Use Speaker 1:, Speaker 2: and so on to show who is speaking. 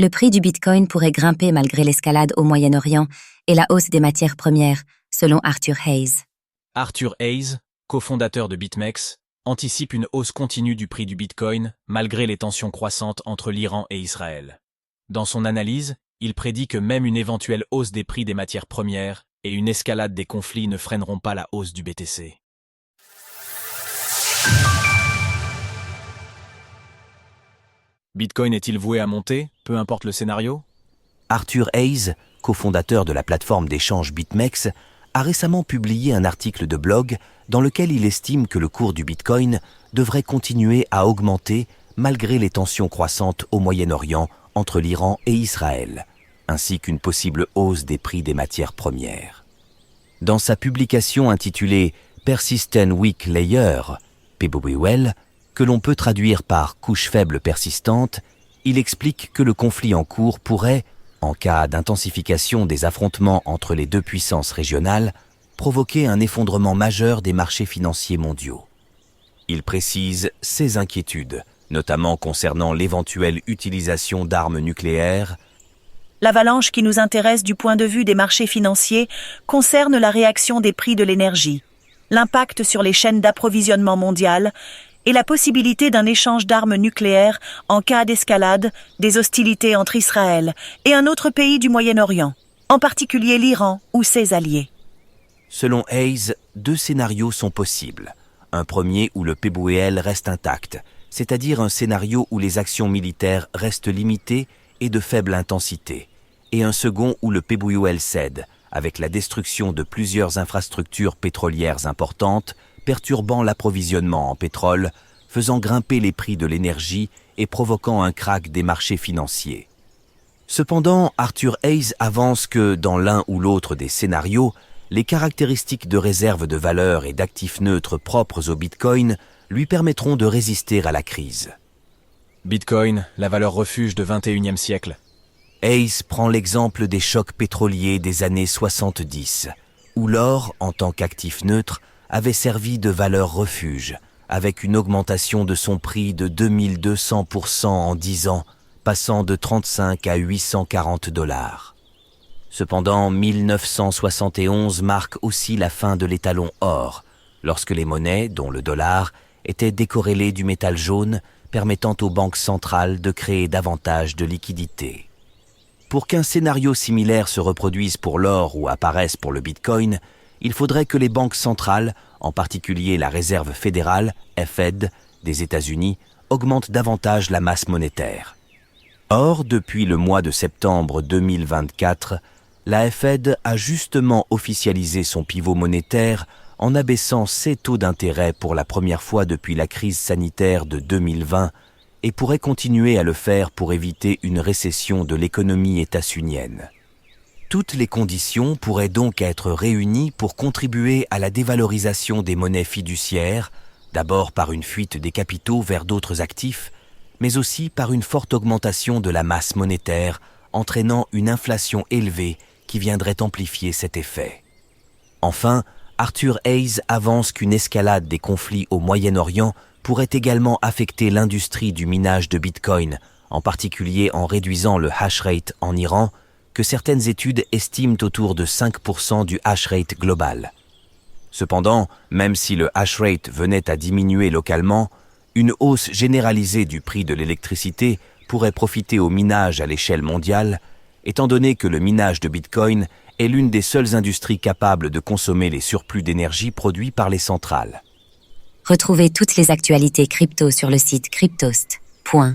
Speaker 1: le prix du Bitcoin pourrait grimper malgré l'escalade au Moyen-Orient et la hausse des matières premières, selon Arthur Hayes.
Speaker 2: Arthur Hayes, cofondateur de BitMEX, anticipe une hausse continue du prix du Bitcoin malgré les tensions croissantes entre l'Iran et Israël. Dans son analyse, il prédit que même une éventuelle hausse des prix des matières premières et une escalade des conflits ne freineront pas la hausse du BTC. Bitcoin est-il voué à monter, peu importe le scénario ?
Speaker 3: Arthur Hayes, cofondateur de la plateforme d'échange BitMEX, a récemment publié un article de blog dans lequel il estime que le cours du Bitcoin devrait continuer à augmenter malgré les tensions croissantes au Moyen-Orient entre l'Iran et Israël, ainsi qu'une possible hausse des prix des matières premières. Dans sa publication intitulée « Persistent Weak Layer », PWL, que l'on peut traduire par « couche faible persistante », il explique que le conflit en cours pourrait, en cas d'intensification des affrontements entre les deux puissances régionales, provoquer un effondrement majeur des marchés financiers mondiaux. Il précise ses inquiétudes, notamment concernant l'éventuelle utilisation d'armes nucléaires.
Speaker 4: L'avalanche qui nous intéresse du point de vue des marchés financiers concerne la réaction des prix de l'énergie, l'impact sur les chaînes d'approvisionnement mondiales et la possibilité d'un échange d'armes nucléaires en cas d'escalade des hostilités entre Israël et un autre pays du Moyen-Orient, en particulier l'Iran ou ses alliés.
Speaker 3: Selon Hayes, deux scénarios sont possibles. Un premier où le PWL reste intact, c'est-à-dire un scénario où les actions militaires restent limitées et de faible intensité, et un second où le PWL cède, avec la destruction de plusieurs infrastructures pétrolières importantes, perturbant l'approvisionnement en pétrole, faisant grimper les prix de l'énergie et provoquant un krach des marchés financiers. Cependant, Arthur Hayes avance que, dans l'un ou l'autre des scénarios, les caractéristiques de réserve de valeur et d'actifs neutres propres au Bitcoin lui permettront de résister à la crise.
Speaker 2: Bitcoin, la valeur refuge du XXIe siècle.
Speaker 3: Hayes prend l'exemple des chocs pétroliers des années 70, où l'or, en tant qu'actif neutre, avait servi de valeur refuge, avec une augmentation de son prix de 2200% en 10 ans, passant de 35 à 840 $. Cependant, 1971 marque aussi la fin de l'étalon or, lorsque les monnaies, dont le dollar, étaient décorrélées du métal jaune, permettant aux banques centrales de créer davantage de liquidités. Pour qu'un scénario similaire se reproduise pour l'or ou apparaisse pour le Bitcoin, il faudrait que les banques centrales, en particulier la Réserve fédérale, Fed, des États-Unis, augmentent davantage la masse monétaire. Or, depuis le mois de septembre 2024, la Fed a justement officialisé son pivot monétaire en abaissant ses taux d'intérêt pour la première fois depuis la crise sanitaire de 2020 et pourrait continuer à le faire pour éviter une récession de l'économie états-unienne. Toutes les conditions pourraient donc être réunies pour contribuer à la dévalorisation des monnaies fiduciaires, d'abord par une fuite des capitaux vers d'autres actifs, mais aussi par une forte augmentation de la masse monétaire, entraînant une inflation élevée qui viendrait amplifier cet effet. Enfin, Arthur Hayes avance qu'une escalade des conflits au Moyen-Orient pourrait également affecter l'industrie du minage de Bitcoin, en particulier en réduisant le hash rate en Iran, que certaines études estiment autour de 5% du hash rate global. Cependant, même si le hash rate venait à diminuer localement, une hausse généralisée du prix de l'électricité pourrait profiter au minage à l'échelle mondiale, étant donné que le minage de Bitcoin est l'une des seules industries capables de consommer les surplus d'énergie produits par les centrales.
Speaker 1: Retrouvez toutes les actualités crypto sur le site cryptost.fr.